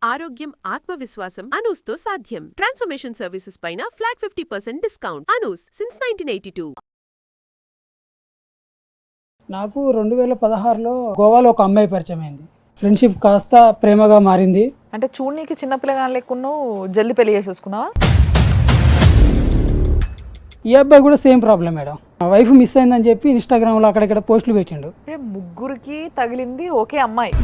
ఆరోగ్యం, ఆత్మవిశ్వాసం అనూస్తో సాధ్యం. ట్రాన్స్ఫర్మేషన్ సర్వీసెస్ పైన ఫ్లాట్ 50% డిస్కౌంట్. అనూస్ సిన్స్ 1982. నాకు 2016లో గోవాలో ఒక అమ్మాయి పరిచయం అయింది. ఫ్రెండ్షిప్ కాస్త ప్రేమగా మారింది. అంటే చూడనీకి చిన్నపిల్లగాని లేకున్నావు, జల్దీ పెళ్లి చేసేసుకున్నావా? ఈ అబ్బాయి కూడా సేమ్ ప్రాబ్లం మేడం. మా వైఫ్ మిస్ అయిందని చెప్పి ఇన్స్టాగ్రామ్లో అక్కడక్కడ పోస్టులు పెట్టిండు. ముగ్గురికి తగిలింది ఒకే అమ్మాయి.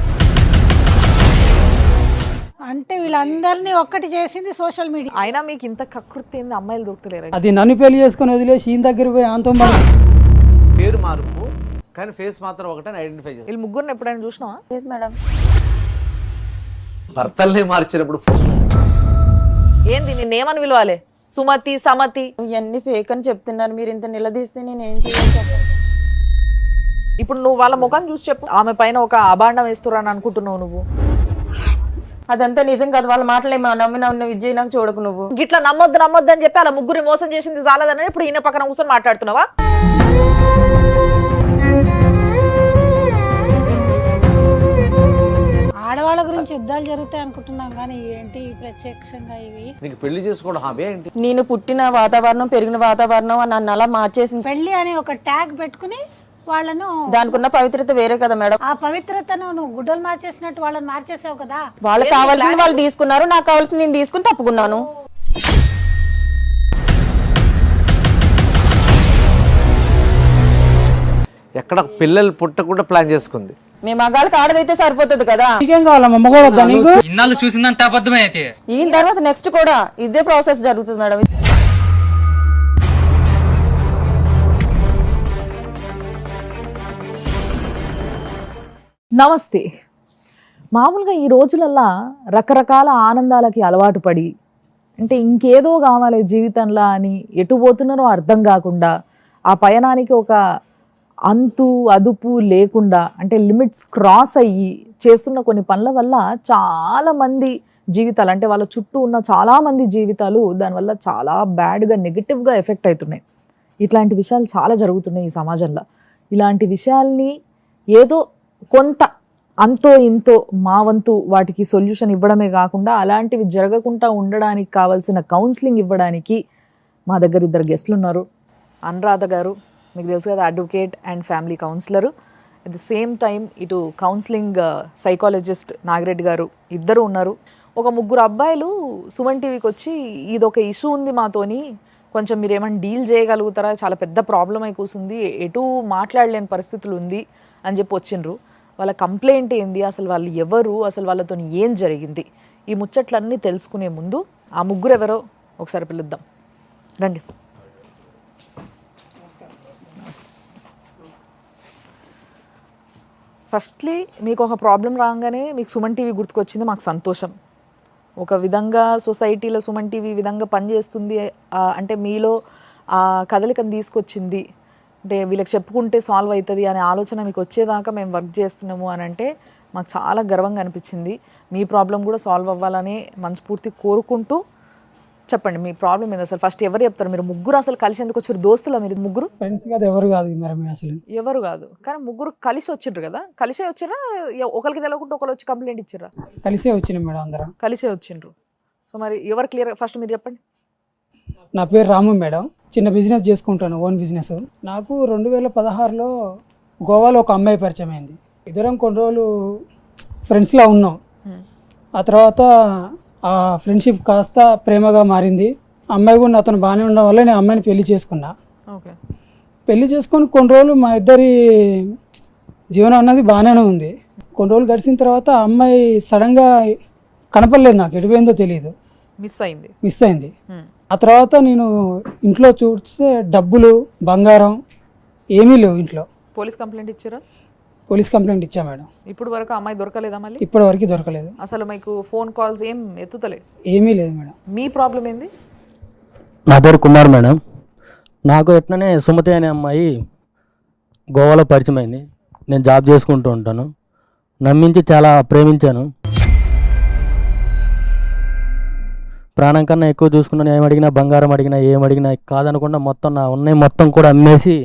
అంటే వీళ్ళందరినీ ఒక్కటి చేసింది సోషల్ మీడియా. అయినా మీకు ఇంత కకృతి ఏంది, అమ్మాయిలు దొరుకుతలేరు? అది నన్ను పెళ్లి చేసుకుని వదిలేసి ఈయన దగ్గర పోయి ఆంతో పేరు మార్పు కానీ ఫేస్ మాత్రం ఒకటని ఐడెంటిఫై చేస్తారు. వీళ్ళు ముగ్గురిని ఎప్పుడైనా చూసినావా? లేదు మేడం. భర్తల్ని మార్చినప్పుడు ఏంది నిన్నేమని పిలవాలి? సుమతి, సమతి ఇవన్నీ ఫేక్ అని చెప్తున్నారు. మీరు ఇంత నిలదీస్తే నేను ఏం చేయాలి చెప్పండి. ఇప్పుడు నువ్వు వాళ్ళ ముఖం చూసి చెప్పు, ఆమె పైన ఒక అభాండం వేస్తురాని అనుకుంటున్నావు నువ్వు? అదంతా నిజం కాదు. వాళ్ళ మాటలేమో నమ్మిన ఉన్న విజయ్ నాకు చూడకు నువ్వు. గిట్లా నమ్మొద్దు అని చెప్పి అలా ముగ్గురు మోసం చేసింది చాలదని ఇప్పుడు ఈయన పక్కన కూర్చొని మాట్లాడుతున్నావా? ఆడవాళ్ళ గురించి యుద్ధాలు జరుగుతాయి అనుకుంటున్నాం కానీ ఏంటి ప్రత్యక్షంగా ఇవి? నీకు పెళ్లి చేసుకోవడం హాబీ ఏంటి? నేను పుట్టిన వాతావరణం, పెరిగిన వాతావరణం నన్ను అలా మార్చేసింది. పెళ్లి అని ఒక ట్యాగ్ పెట్టుకుని వాళ్ళను, దానికున్న పవిత్రత వేరే కదా మేడం. ఆ పవిత్రతను నువ్వు గుడ్డలు మార్చేసినట్టు వాళ్ళని మార్చేసావు కదా. వాళ్ళకి కావాల్సింది వాళ్ళు తీసుకున్నారు, నాకు కావాల్సింది నేను తీసుకుని తప్పుకున్నాను. ఎక్కడ పిల్లలు పుట్టకుండా ప్లాన్ చేసుకుంది. మీ మగాళ్ళకి ఆడదైతే సరిపోతుంది కదా. ఏం కావాలా మమ్మగోడొద్దా నీకు? ఇన్నాళ్ళు చూసిందంత అబద్ధమే అయితే ఈయన తర్వాత నెక్స్ట్ కూడా ఇదే ప్రాసెస్ జరుగుతుంది మేడం. నమస్తే. మామూలుగా ఈ రోజులల్లా రకరకాల ఆనందాలకి అలవాటు పడి, అంటే ఇంకేదో కావాలి జీవితంలో అని ఎటు పోతున్నారో అర్థం కాకుండా, ఆ పయనానికి ఒక అంతు అదుపు లేకుండా, అంటే లిమిట్స్ క్రాస్ అయ్యి చేస్తున్న కొన్ని పనుల వల్ల చాలామంది జీవితాలు, అంటే వాళ్ళ చుట్టూ ఉన్న చాలామంది జీవితాలు దానివల్ల చాలా బ్యాడ్గా నెగిటివ్గా ఎఫెక్ట్ అవుతున్నాయి. ఇట్లాంటి విషయాలు చాలా జరుగుతున్నాయి ఈ సమాజంలో. ఇలాంటి విషయాల్ని ఏదో కొంత అంతో ఇంతో మా వంతు వాటికి సొల్యూషన్ ఇవ్వడమే కాకుండా అలాంటివి జరగకుండా ఉండడానికి కావాల్సిన కౌన్సిలింగ్ ఇవ్వడానికి మా దగ్గర ఇద్దరు గెస్ట్లు ఉన్నారు. అనురాధ గారు, మీకు తెలుసు కదా, advocate and family councillor. At the same time ఇటు కౌన్సిలింగ్ సైకాలజిస్ట్ నాగిరెడ్డి గారు ఇద్దరు ఉన్నారు. ఒక ముగ్గురు అబ్బాయిలు సుమన్ టీవీకి వచ్చి ఇదొక ఇష్యూ ఉంది మాతోని, కొంచెం మీరు ఏమైనా డీల్ చేయగలుగుతారా, చాలా పెద్ద ప్రాబ్లం అయి కూర్చుంది, ఎటు మాట్లాడలేని పరిస్థితులు ఉంది అని చెప్పి వచ్చిండ్రు. వాళ్ళ కంప్లైంట్ ఏంది, అసలు వాళ్ళు ఎవరు, అసలు వాళ్ళతో ఏం జరిగింది, ఈ ముచ్చట్లన్నీ తెలుసుకునే ముందు ఆ ముగ్గురు ఎవరో ఒకసారి పిలుద్దాం. రండి. ఫస్ట్లీ మీకు ఒక ప్రాబ్లం రాగానే మీకు సుమన్ టీవీ గుర్తుకొచ్చింది, మాకు సంతోషం. ఒక విధంగా సొసైటీలో సుమన్ టీవీ ఈ విధంగా పనిచేస్తుంది అంటే మీలో ఆ కదలికను తీసుకొచ్చింది, అంటే వీళ్ళకి చెప్పుకుంటే సాల్వ్ అవుతుంది అనే ఆలోచన మీకు వచ్చేదాకా మేము వర్క్ చేస్తున్నాము అని అంటే మాకు చాలా గర్వంగా అనిపించింది. మీ ప్రాబ్లం కూడా సాల్వ్ అవ్వాలని మనస్ఫూర్తి కోరుకుంటూ చెప్పండి మీ ప్రాబ్లం ఏంది అసలు? ఫస్ట్ ఎవరు చెప్తారు? మీరు ముగ్గురు అసలు కలిసి ఎందుకు వచ్చారు? దోస్తులా మీరు ముగ్గురు? ఫ్రెండ్స్ కాదు, ఎవరు కాదు మరి అసలు ఎవరు కాదు, కానీ ముగ్గురు కలిసి వచ్చిండ్రు కదా. కలిసే వచ్చిర్రా, ఒకరికి తెలియకుండా ఒకరు వచ్చి కంప్లైంట్ ఇచ్చిర్రా? కలిసే వచ్చినాం మేడం, అందరం కలిసే వచ్చిండ్రు. సో మరి ఎవరు క్లియర్? ఫస్ట్ మీరు చెప్పండి. నా పేరు రాము మేడం, చిన్న బిజినెస్ చేసుకుంటాను, ఓన్ బిజినెస్. నాకు 2016లో గోవాలో ఒక అమ్మాయి పరిచయం అయింది. ఇద్దరం కొన్ని రోజులు ఫ్రెండ్స్లా ఉన్నాం. ఆ తర్వాత ఆ ఫ్రెండ్షిప్ కాస్త ప్రేమగా మారింది. అమ్మాయి కూడా నాతో బాగానే ఉండడం వల్ల నేను అమ్మాయిని పెళ్లి చేసుకున్నా. ఓకే. పెళ్లి చేసుకొని కొన్ని రోజులు మా ఇద్దరి జీవనం అన్నది బాగానే ఉంది. కొన్ని రోజులు గడిచిన తర్వాత ఆ అమ్మాయి సడన్గా కనపడలేదు, నాకు ఎటుపోయిందో తెలియదు, మిస్ అయింది. ఆ తర్వాత నేను ఇంట్లో చూస్తే డబ్బులు, బంగారం ఏమీ లేవు ఇంట్లో. పోలీస్ కంప్లైంట్ ఇచ్చారా? పోలీస్ కంప్లైంట్ ఇచ్చా మేడం. ఇప్పుడు వరకు అమ్మాయి దొరకలేదా? మళ్ళీ ఇప్పటి వరకు దొరకలేదు. అసలు మీకు ఫోన్ కాల్స్ ఏం ఎత్తుతలేదు? ఏమీ లేదు మేడం. మీ ప్రాబ్లం ఏంది? నా పేరు కుమార్ మేడం. నాకు ఎట్లనే సుమతి అనే అమ్మాయి గోవాలో పరిచయం అయింది. నేను జాబ్ చేసుకుంటూ ఉంటాను. నమ్మించి చాలా ప్రేమించాను. ప్రాణం కన్నా ఎక్కువ చూసుకున్నాను. ఏమడిగినా, బంగారం అడిగినా, ఏమడిగినా కాదనకుండా మొత్తం నా ఉన్నాయి మొత్తం కూడా అమ్మేసి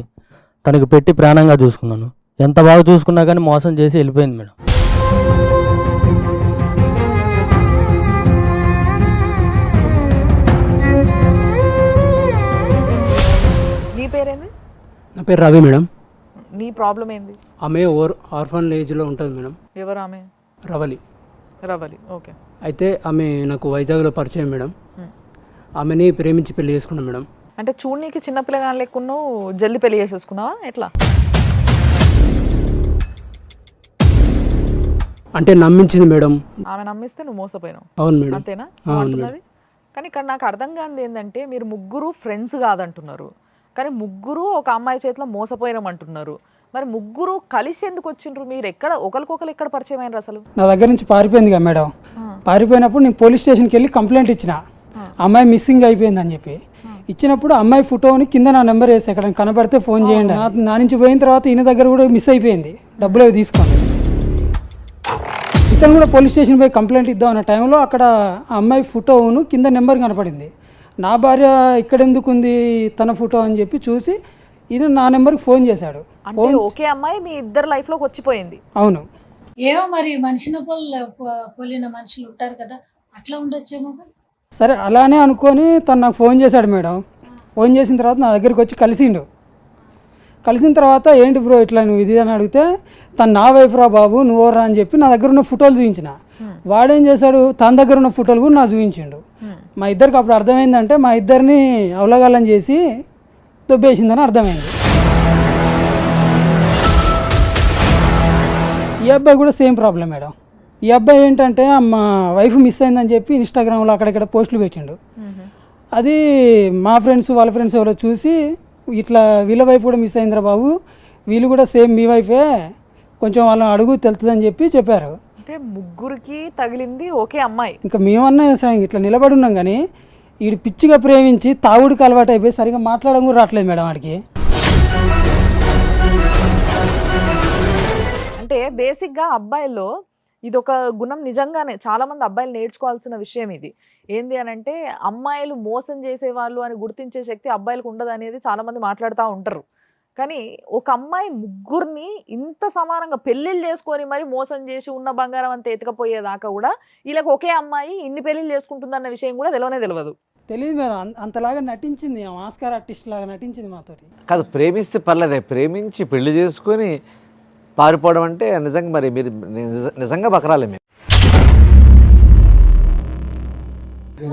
తనకు పెట్టి ప్రాణంగా చూసుకున్నాను. ఎంత బాగా చూసుకున్నా కానీ మోసం చేసి వెళ్ళిపోయింది మేడం. పేరు రవి మేడం. నీ ప్రాబ్లం ఏంది? ఆమె ఆర్ఫన్ ఏజ్లో ఉంటుంది మేడం. ఎవరు ఆమె? రవలి. రవలి, ఓకే. అయితే ఆమె నాకు వైజాగ్లో పరిచయం మేడం. ఆమెని ప్రేమించి పెళ్లి చేసుకున్నాం మేడం. అంటే చూడనీకి చిన్నపిల్లగాని లెక్కున్నావు, జల్దీ పెళ్లి చేసేసుకున్నావా ఎట్లా? అంటే నమ్మించింది మేడం. ఆమె నమ్మిస్తే నువ్వు మోసపోయినావు. అవును మేడం. అంతేనా అవును అంటున్నది? కానీ ఇక్కడ నాకు అర్థం కానిది ఏంటంటే మీరు ముగ్గురు ఫ్రెండ్స్ కాదంటున్నారు, కానీ ముగ్గురు ఒక అమ్మాయి చేతిలో మోసపోయినాం అంటున్నారు. మరి ముగ్గురు కలిసి ఎందుకు వచ్చిండ్రు? మీరు ఎక్కడ ఒకరికొకరు ఎక్కడ పరిచయం అయినారు అసలు? నా దగ్గర నుంచి పారిపోయింది కదా మేడం. పారిపోయినప్పుడు నేను పోలీస్ స్టేషన్కి వెళ్ళి కంప్లైంట్ ఇచ్చిన, అమ్మాయి మిస్సింగ్ అయిపోయిందని చెప్పి. ఇచ్చినప్పుడు అమ్మాయి ఫోటోని కింద నా నెంబర్ వేసి ఎక్కడ కనబడితే ఫోన్ చేయండి. నా నుంచి పోయిన తర్వాత ఈయన దగ్గర కూడా మిస్ అయిపోయింది, డబ్బులు అవి తీసుకోండి. ఇతను కూడా పోలీస్ స్టేషన్ పోయి కంప్లైంట్ ఇద్దాం అన్న టైంలో అక్కడ ఆ అమ్మాయి ఫోటోను కింద నెంబర్ కనపడింది. నా భార్య ఇక్కడ ఎందుకు ఉంది తన ఫోటో అని చెప్పి చూసి ఈయన నా నెంబర్కి ఫోన్ చేశాడు. అంటే ఒకే అమ్మాయి మీ ఇద్దరు లైఫ్లోకి వచ్చిపోయింది. అవును. ఏమో మరి మనిషిని పోలిన మనుషులు ఉంటారు కదా, అట్లా ఉండొచ్చేమో. సరే అలానే అనుకొని తను నాకు ఫోన్ చేశాడు మేడం. ఫోన్ చేసిన తర్వాత నా దగ్గరికి వచ్చి కలిసిండు. కలిసిన తర్వాత ఏంటి బ్రో ఇట్లా నువ్వు ఇది అని అడిగితే, తను నా వైఫ్ రా బాబు నువ్వురా అని చెప్పి నా దగ్గర ఉన్న ఫోటోలు చూపించిన. వాడేం చేశాడు, తన దగ్గర ఉన్న ఫోటోలు కూడా నాకు చూపించిండు. మా ఇద్దరికి అప్పుడు అర్థమైందంటే మా ఇద్దరిని అవలగాలని చేసి దొబ్బేసిందని అర్థమైంది. ఈ అబ్బాయి కూడా సేమ్ ప్రాబ్లం మేడం. ఈ అబ్బాయి ఏంటంటే మా వైఫ్ మిస్ అయిందని చెప్పి ఇన్స్టాగ్రామ్లో అక్కడక్కడ పోస్టులు పెట్టిండు. అది మా ఫ్రెండ్స్ వాళ్ళ ఫ్రెండ్స్ ఎవరో చూసి ఇట్లా వీళ్ళ వైఫ్ కూడా మిస్ అయిందిరా బాబు, వీళ్ళు కూడా సేమ్ మీ వైఫే, కొంచెం వాళ్ళని అడుగు తెలుస్తుందని చెప్పి చెప్పారు. అంటే ముగ్గురికి తగిలింది ఒకే అమ్మాయి. ఇంకా మేమన్నా సరే ఇట్లా నిలబడి ఉన్నాం కానీ వీడు పిచ్చిగా ప్రేమించి తాగుడికి అలవాటు అయిపోయి సరిగా మాట్లాడడం కూడా రావట్లేదు మేడం వాడికి. అంటే బేసిక్గా అబ్బాయిల్లో ఇది ఒక గుణం, నిజంగానే చాలా మంది అబ్బాయిలు నేర్చుకోవాల్సిన విషయం ఇది. ఏంది అని అంటే అమ్మాయిలు మోసం చేసేవాళ్ళు అని గుర్తించే శక్తి అబ్బాయిలకు ఉండదు అనేది చాలా మంది మాట్లాడుతూ ఉంటారు. కానీ ఒక అమ్మాయి ముగ్గురిని ఇంత సమానంగా పెళ్ళిళ్ళు చేసుకొని మరి మోసం చేసి ఉన్న బంగారం అంతా ఎత్తుకపోయేదాకా కూడా వీళ్ళకి ఒకే అమ్మాయి ఇన్ని పెళ్ళిళ్ళు చేసుకుంటుందన్న విషయం కూడా తెలియదు. తెలియదు మేడం, అంతలాగా నటించింది, ఆస్కార్ ఆర్టిస్ట్ లాగా నటించింది మాతో. కాదు, ప్రేమిస్తే పర్లేదే, ప్రేమించి పెళ్లి చేసుకొని పారిపోవడం అంటే నిజంగా మరి మీరు నిజంగా బకరాలే. మేము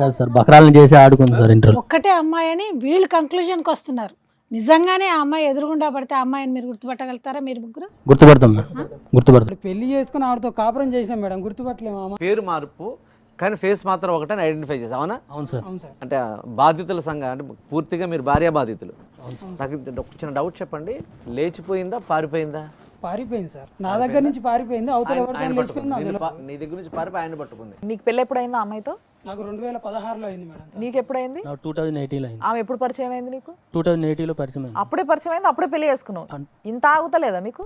కాదు సార్, బకరాలను చేసి ఆడుకుంది సార్ ఇంటర్వ్యూ. ఒక్కటే అమ్మాయి అని వీళ్ళు కంక్లూజన్కి వస్తున్నారు. నిజంగానే ఆ అమ్మాయి ఎదురుగుండా పడితే ఆ అమ్మాయిని మీరు గుర్తుపట్టగలుగుతారా? మీరు ముగ్గురు గుర్తుపడతాం మేడం, గుర్తుపడతాం. పెళ్లి చేసుకుని ఆవిడతో కాపురం చేసినాం మేడం, గుర్తుపట్టలేము. పేరు మార్పు కానీ ఫేస్ మాత్రం ఒకటని ఐడెంటిఫై చేసాం. అవునా? అవును సార్. అవును సార్. అంటే బాధితుల సంఘం అంటే పూర్తిగా మీరు భార్య బాధితులు. నాకు ఒక చిన్న డౌట్ చెప్పండి, లేచిపోయిందా పారిపోయిందా? పారిపోయింది సార్, నా దగ్గర నుంచి పారిపోయింది. అవతల నీ దగ్గర నుంచి పారిపోయి ఆయన పట్టుకుంది. నీకు పెళ్ళి ఎప్పుడైందా అమ్మాయితో? నాకు 2016లో అయింది మేడం. నీకు ఎప్పుడైంది? 2018లో అయింది. ఆమె ఎప్పుడు పరిచయం అయింది నీకు? 2018లో పరిచయం అయింది. అప్పుడే పరిచయం అయింది, అప్పుడే పెళ్లి చేసుకున్నావు. ఇంత ఆగుతలేదా మీకు?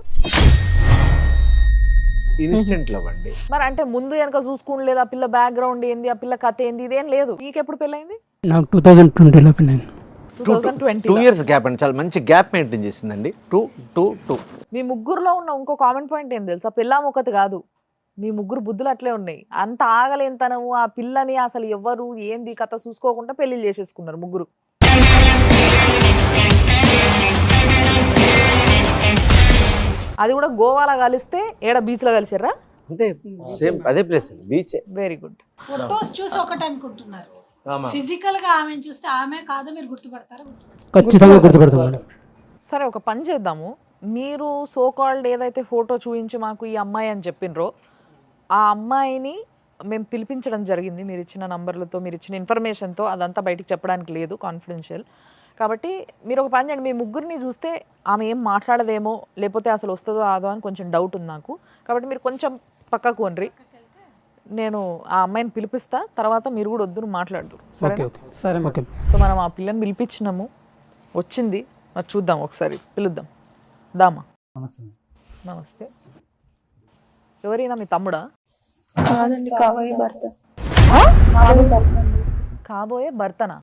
ఇన్స్టెంట్ లవ్ అండి. మరి అంటే ముందు వెనక చూసుకోలేదు, ఆ పిల్ల బ్యాక్గ్రౌండ్ ఏంది, ఆ పిల్ల కథ ఏంది, ఇదేం లేదు. నీకు ఎప్పుడు పెళ్ళైంది? నాకు 2020లో పెళ్ళైంది. 2 years గ్యాప్ అండి, చాలా మంచి గ్యాప్ మెయింటైన్ చేసిందండి. 2 మీ ముగ్గురులో ఉన్న ఇంకో కామన్ పాయింట్ ఏం తెలుసా? పిల్లం ఒకటి కాదు, మీ ముగ్గురు బుద్ధులు అట్లే ఉన్నాయి. అంత ఆగలేంతనము ఆ పిల్లని అసలు ఎవరు ఏంది కథ చూసుకోకుండా పెళ్లిళ్ళు చేసేసుకున్నారు ముగ్గురు. అది కూడా గోవాలో కలిస్తే ఏడ బీచ్లో కలిసారా? అంటే సేమ్ అదే place beach. Very good. Photos చూసి ఒకటి అనుకుంటున్నారు, ఫిజికల్ గా ఆమెను చూస్తే ఆమె కాదు మీరు గుర్తుపడతారా? ఖచ్చితంగా గుర్తుపడతాం మేడం. సరే ఒక పని చేద్దాము, మీరు సో కాల్డ్ ఏదైతే ఫోటో చూపించి మాకు ఈ అమ్మాయి అని చెప్పినరో ఆ అమ్మాయిని మేము పిలిపించడం జరిగింది. మీరు ఇచ్చిన నంబర్లతో, మీరు ఇచ్చిన ఇన్ఫర్మేషన్తో. అదంతా బయటికి చెప్పడానికి లేదు, కాన్ఫిడెన్షియల్. కాబట్టి మీరు ఒక పని చేయండి, మీ ముగ్గురిని చూస్తే ఆమె ఏం మాట్లాడదేమో, లేకపోతే అసలు వస్తుందో రాదో అని కొంచెం డౌట్ ఉంది నాకు. కాబట్టి మీరు కొంచెం పక్కకు వండ్రి, నేను ఆ అమ్మాయిని పిలిపిస్తా, తర్వాత మీరు కూడా వద్దు మాట్లాడదు. ఓకే ఓకే సరే ఓకే. సో మనం ఆ పిల్లని పిలిపించినాము, వచ్చింది, మరి చూద్దాం ఒకసారి, పిలుద్దాం. దామా. నమస్తే. ఎవరైనా మీ తమ్ముడా? కాదండి, కాబోయే భర్త. కాబోయే భర్తనా?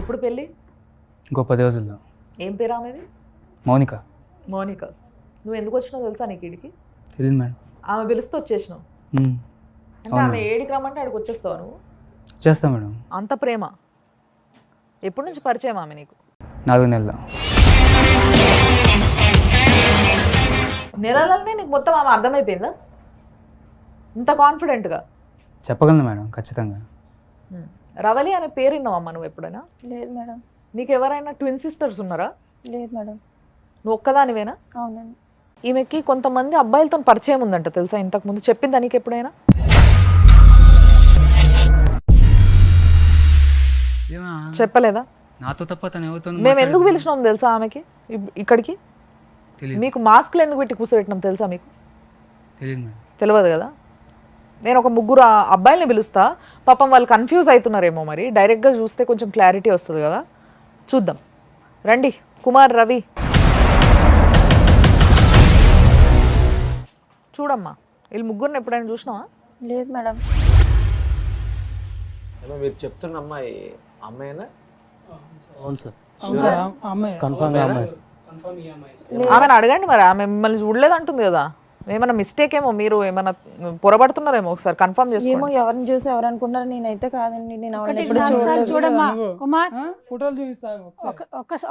ఎప్పుడు పెళ్ళి? ఇంకో 10 రోజుల్లో. ఏం పేరు ఆమెది? మౌనిక. మౌనిక. నువ్వు ఎందుకు వచ్చినావు తెలుసా నీకు ఇడికి? తెలియదు మేడం. ఆమె పిలుస్తూ వచ్చేసినావు అంటే ఆమె ఏడికి రమ్మంటే ఆడికి వచ్చేస్తావు నువ్వు? చేస్తా మేడం. అంత ప్రేమ? ఎప్పటి నుంచి పరిచయం ఆమె నీకు? 4 నెలలు. నెలలనే నీకు మొత్తం ఆమె అర్థమైపోయిందా ఇంత కాన్ఫిడెంట్గా? చెప్పగలను మేడం ఖచ్చితంగా. రవలి అనే పేరు విన్నావమ్మా నువ్వు ఎప్పుడైనా? లేదు మేడం. నీకు ఎవరైనా ట్విన్ సిస్టర్స్ ఉన్నారా? లేదు మేడం. నువ్వు ఒక్కదానివేనా? అవునండి. ఈమెకి కొంతమంది అబ్బాయిలతో పరిచయం ఉందంట తెలుసా? ఇంతకు ముందు చెప్పిందా నీకు ఎప్పుడైనా? చెప్పలేదా? నాతో తప్ప తను ఎవరితో మేము ఎందుకు పిలిచినాం తెలుసా ఆమెకి ఇక్కడికి? మీకు మాస్క్లు ఎందుకు పెట్టి కూర్చోబెట్టినాం తెలుసా మీకు? తెలియదు మేడం. తెలియదు కదా. నేను ఒక 3 అబ్బాయిల్ని పిలుస్తా, పాపం వాళ్ళు కన్ఫ్యూజ్ అవుతున్నారేమో, మరి డైరెక్ట్గా చూస్తే కొంచెం క్లారిటీ వస్తుంది కదా. చూద్దాం రండి. కుమార్, రవి చూడమ్మా, వీళ్ళు ముగ్గురిని ఎప్పుడైనా చూసినావా? లేదు మేడం. మీరు చెప్తున్న అమ్మాయి అమ్మాయినా? అవును సార్, అవును సార్, ఆ అమ్మాయి. కన్ఫామ్గా అమ్మాయి. ఆమెను అడగండి మరి, ఆమె మిమ్మల్ని చూడలేదు అంటుంది కదా. ఏమైనా మిస్టేక్ ఏమో, మీరు ఏమైనా పొరబడుతున్నారేమో, ఒకసారి కన్ఫర్మ్ ఏమో చేసుకోండి. ఎవరిని చూసి ఎవరు అనుకున్నారు, నేనైతే కాదండి. నేను ఎవరిని ఎప్పుడు 4 సార్లు చూడలేదు. చూడమ్మా నువ్వు. కుమార్, ఆ? ఫోటోలు చూపిస్తాను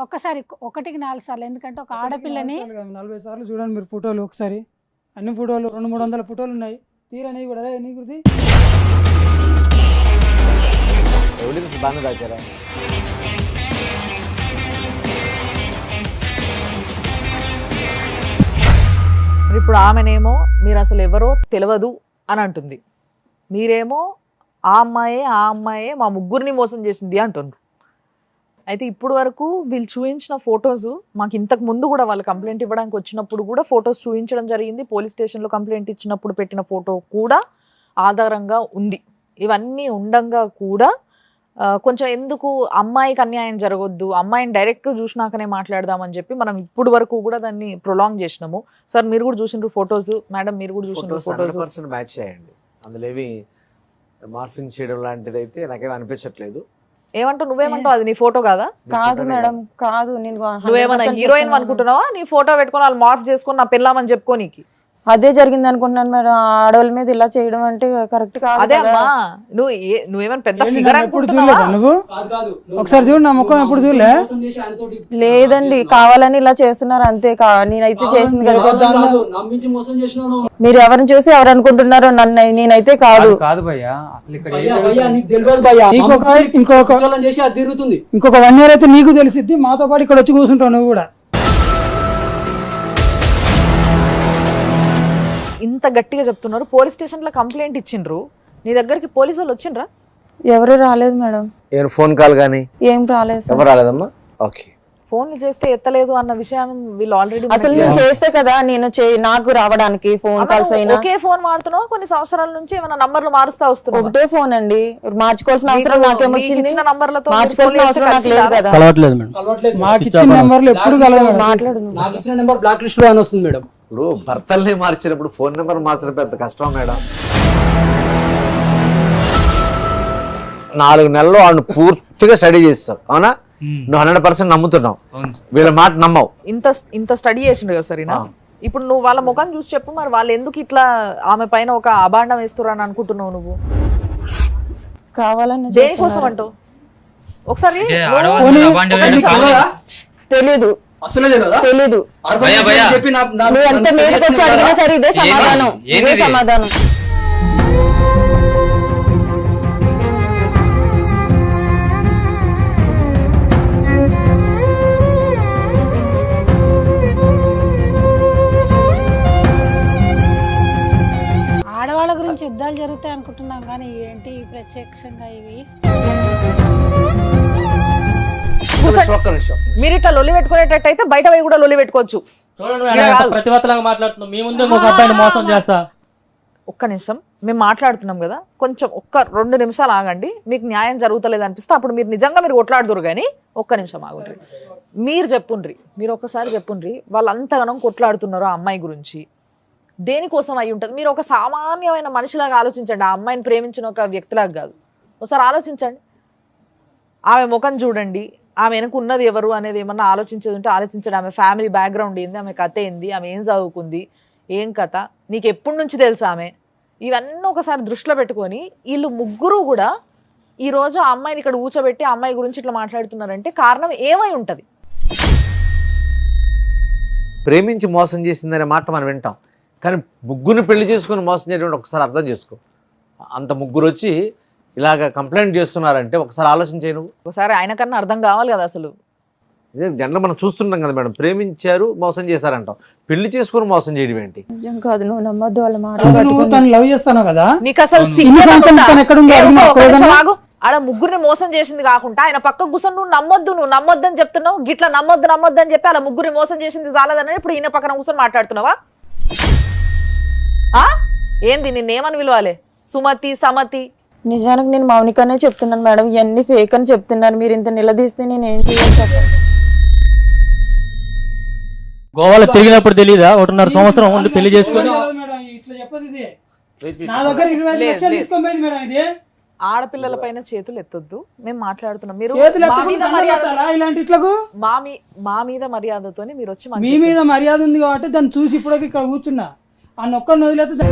ఒక్కసారి 1కి 4 సార్లు, ఎందుకంటే ఒక ఆడపిల్లని 40 సార్లు చూడండి మీరు ఫోటోలు ఒకసారి. అన్ని ఫోటోలు 200-300 ఫోటోలు ఉన్నాయి. తీరా నీ కూడా నీ గురించి ఎవిడెన్స్ బాగానే దాచారా? ఇప్పుడు ఆమెనేమో మీరు అసలు ఎవరో తెలియదు అని అంటుంది, మీరేమో ఆ అమ్మాయే మా ముగ్గురిని మోసం చేసింది అంటున్నారు. అయితే ఇప్పుడు వరకు వీళ్ళు చూపించిన ఫొటోస్ మాకు ఇంతకు ముందు కూడా వాళ్ళు కంప్లైంట్ ఇవ్వడానికి వచ్చినప్పుడు కూడా ఫొటోస్ చూపించడం జరిగింది. పోలీస్ స్టేషన్లో కంప్లైంట్ ఇచ్చినప్పుడు పెట్టిన ఫోటో కూడా ఆధారంగా ఉంది. ఇవన్నీ ఉండంగా కూడా కొంచెం ఎందుకు అమ్మాయికి అన్యాయం జరగొద్దు, అమ్మాయిని డైరెక్ట్గా చూసినాకనే మాట్లాడదామని చెప్పి మనం ఇప్పుడు వరకు కూడా దాన్ని ప్రొలాంగ్ చేసినాము. సార్ మీరు కూడా చూసిండ్రు ఫొటోస్, మేడం మీరు కూడా చూసిండ్రు ఫొటోస్. 100% మ్యాచ్ చేయండి. అందులో ఏవి మార్ఫింగ్ చేయడం లాంటిది అయితే నాకేమీ అనిపించట్లేదు. ఏమంటావు, నువ్వేమంటావు? అది నీ ఫోటో కాదా? కాదు మేడం, కాదు. నేను నువ్వేమన్నా 100% హీరోయిన్ చెప్తున్నాను. అనుకుంటున్నావా? నీ ఫోటో పెట్టుకొని వాళ్ళు మార్ఫ్ చేసుకొని నా పిల్లమని చెప్పుకోనీకి అదే జరిగింది అనుకుంటున్నాను మేడం. ఆడవాళ్ళ మీద ఇలా చేయడం అంటే కరెక్ట్ కాదు అదే కదా. అమ్మా, నువ్వేమైనా పెద్ద ఏంటి ఫిగర్ నన్ను ఎప్పుడు అనుకుంటున్నావా? చూడలేదా నువ్వు? ఒకసారి చూడు నా ముఖం ఎప్పుడు చూడలే? లేదండి, కావాలని ఇలా చేస్తున్నారు అంతే. నేనైతే చేసింది కదా. నమ్మించి మోసం చేసినావు. మీరు ఎవరిని చూసి ఎవరు అనుకుంటున్నారో నన్ను, నేనైతే కాదు. కాదు భయ్యా, అసలు ఇక్కడ ఏం భయ్యా, జరుగుతుంది? నీకు తెలియదు భయ్యా. ఇంకొక ఉద్యోగం చేసి అది తిరుగుతుంది. ఇంకొక 1 year అయితే నీకు తెలిసిద్ది. మాతో పాటు ఇక్కడ వచ్చి కూర్చుంటావు నువ్వు కూడా. ఇంత గట్టిగా చెప్తున్నారు. పోలీస్ స్టేషన్ లో కంప్లైంట్ ఇచ్చిండ్రు, నీ దగ్గరికి పోలీసు వాళ్ళు వచ్చిండ్రా? ఎవరు రాలేదు మేడం. ఏమైనా ఫోన్ కాల్ కానీ ఏం రాలేదు సార్. ఎవరు రాలేదమ్మా? ఓకే. ఫోన్లు చేస్తే ఎత్తలేదు అన్న విషయాన్ని వీళ్ళు ఆల్రెడీ అసలు నేను చేస్తే కదా నేను నాకు రావడానికి ఫోన్ కాల్స్ అయినా. ఒకే ఫోన్ మారుతున్నావు, కొన్ని సంవత్సరాల నుంచి ఏమైనా నంబర్లు మారుస్తా వస్తున్నావు. ఒకటే ఫోన్ అండి, మార్చుకోవాల్సిన అవసరం నాకేమొచ్చింది? నంబర్లతో మార్చుకోవాల్సిన అవసరం నాకు లేదు కదా. కలవట్లేదు మేడం. కలవట్లేదు. మాకు ఇచ్చిన నెంబర్లు ఎప్పుడు కలవదు. మాట్లాడు. నాకు ఇచ్చిన నెంబర్ బ్లాక్ లిస్ట్ లో అని వస్తుంది మేడం. ఇప్పుడు భర్తల్ని మార్చినప్పుడు ఫోన్ నెంబర్ మార్చడం పెద్ద కష్టం మేడం. 4 నెలల్లో వాళ్ళు పూర్తిగా స్టడీ చేస్తావు, అవునా? నువ్వు 100% నమ్ముతున్నావు, వీళ్ళ మాట నమ్మవు. ఇంత స్టడీ చేసిండ్రు కదా సరేనా? ఇప్పుడు నువ్వు వాళ్ళ ముఖం చూసి చెప్పు, మరి వాళ్ళు ఎందుకు ఇట్లా ఆమె పైన ఒక అభాండం వేస్తున్నారు అని అనుకుంటున్నావు నువ్వు? కావాలని దేనికోసం అంటావు? ఒకసారి తెలీదు, అసలే తెలియదా? తెలీదు. చెప్పి నువ్వు ఎంత మీదకి వచ్చి అడిగినా సరే ఇదే సమాధానం, ఇదే సమాధానం. ఆడవాళ్ళ గురించి యుద్ధాలు జరుగుతాయి అనుకుంటున్నాం, కానీ ఏంటి ప్రత్యక్షంగా ఇవి? ఒక్క నిమిషం. మీరు ఇట్లా లొల్లి పెట్టుకునేటట్టు అయితే బయట పోయి కూడా లొల్లి పెట్టుకోవచ్చు. ప్రతివత్తలాగా మాట్లాడుతున్నాం, మీ ముందు ఒక అబ్బాయిని మోసం చేస్తా. ఒక్క నిమిషం, మేము మాట్లాడుతున్నాం కదా, కొంచెం 2 నిమిషాలు ఆగండి. మీకు న్యాయం జరుగుతలేదు అనిపిస్తే అప్పుడు మీరు నిజంగా మీరు కొట్లాడుదురు, కానీ ఒక్క నిమిషం ఆగుండ్రి. మీరు చెప్పుండ్రి, మీరు ఒక్కసారి చెప్పుండ్రి, వాళ్ళు అంతగానం కొట్లాడుతున్నారు ఆ అమ్మాయి గురించి, దేనికోసం అయి ఉంటుంది? మీరు ఒక సామాన్యమైన మనిషిలాగా ఆలోచించండి, ఆ అమ్మాయిని ప్రేమించిన ఒక వ్యక్తిలాగా కాదు. ఒకసారి ఆలోచించండి, ఆమె ముఖం చూడండి, ఆమె వెనక ఉన్నది ఎవరు అనేది ఏమన్నా ఆలోచించేది ఉంటే ఆలోచించండి. ఆమె ఫ్యామిలీ బ్యాక్గ్రౌండ్ ఏంది, ఆమె కథ ఏంది, ఆమె ఏం చదువుకుంది, ఏం కథ, నీకు ఎప్పటి నుంచి తెలుసు ఆమె, ఇవన్నీ ఒకసారి దృష్టిలో పెట్టుకొని వీళ్ళు ముగ్గురు కూడా ఈ రోజు ఆ అమ్మాయిని ఇక్కడ కూర్చోబెట్టి ఆ అమ్మాయి గురించి ఇట్లా మాట్లాడుతున్నారంటే కారణం ఏమై ఉంటది? ప్రేమించి మోసం చేసిందనే మాట మనం వింటాం, కానీ ముగ్గురు పెళ్లి చేసుకుని మోసం చేయడం ఒకసారి అర్థం చేసుకో. అంత ముగ్గురు వచ్చి ఇలాగ కంప్లైంట్ చేస్తున్నారంటే ఒకసారి ఆలోచన చేయ నువ్వు. ఒకసారి ఆయన కన్నా అర్థం కావాలి కదా అసలు. ఇదే జనరల్ మనం చూస్తుంటాం కదా మేడం, ప్రేమించారు మోసం చేశారంటాం, పెళ్లి చేసుకుని మోసం చేయడం ఏంటి? నిజం కాదు, నువ్వు నమ్మద్దు వాళ్ళ మాట. నువ్వు తను లవ్ చేస్తాను కదా, నీకు అసలు ఆడ ముగ్గురిని మోసం చేసింది కాకుండా ఆయన పక్క కూర్చొని నువ్వు నమ్మొద్దు అని చెప్తున్నావు. గిట్లా నమ్మొద్దు అని చెప్పి అలా ముగ్గురిని మోసం చేసింది చాలదని ఇప్పుడు ఈయన పక్కన కూర్చొని మాట్లాడుతున్నావా? ఏంది నిన్నేమని పిలవాలి? సుమతి, సమతి? నిజానికి నేను మౌనికనే చెప్తున్నాను మేడం, ఇవన్నీ ఫేక్ అని చెప్తున్నాను. మీరు ఇంత నిలదీస్తే నేను ఏం చేయాలి చెప్పండి. గోవాలో తిరిగినప్పుడు తెలీదా 1.5 సంవత్సరం ఉండి పెళ్లి చేసుకొని? ఆడపిల్లల పైన చేతులు ఎత్తొద్దు, మేము మాట్లాడుతున్నాం. మీరు మా మీద మర్యాదతోని మీరు వచ్చి మీ మీద మర్యాద ఉంది కాబట్టి దాన్ని చూసి ఇప్పుడు ఇక్కడ కూర్చున్నా. ఆ నొక్కని వదిలేస్తే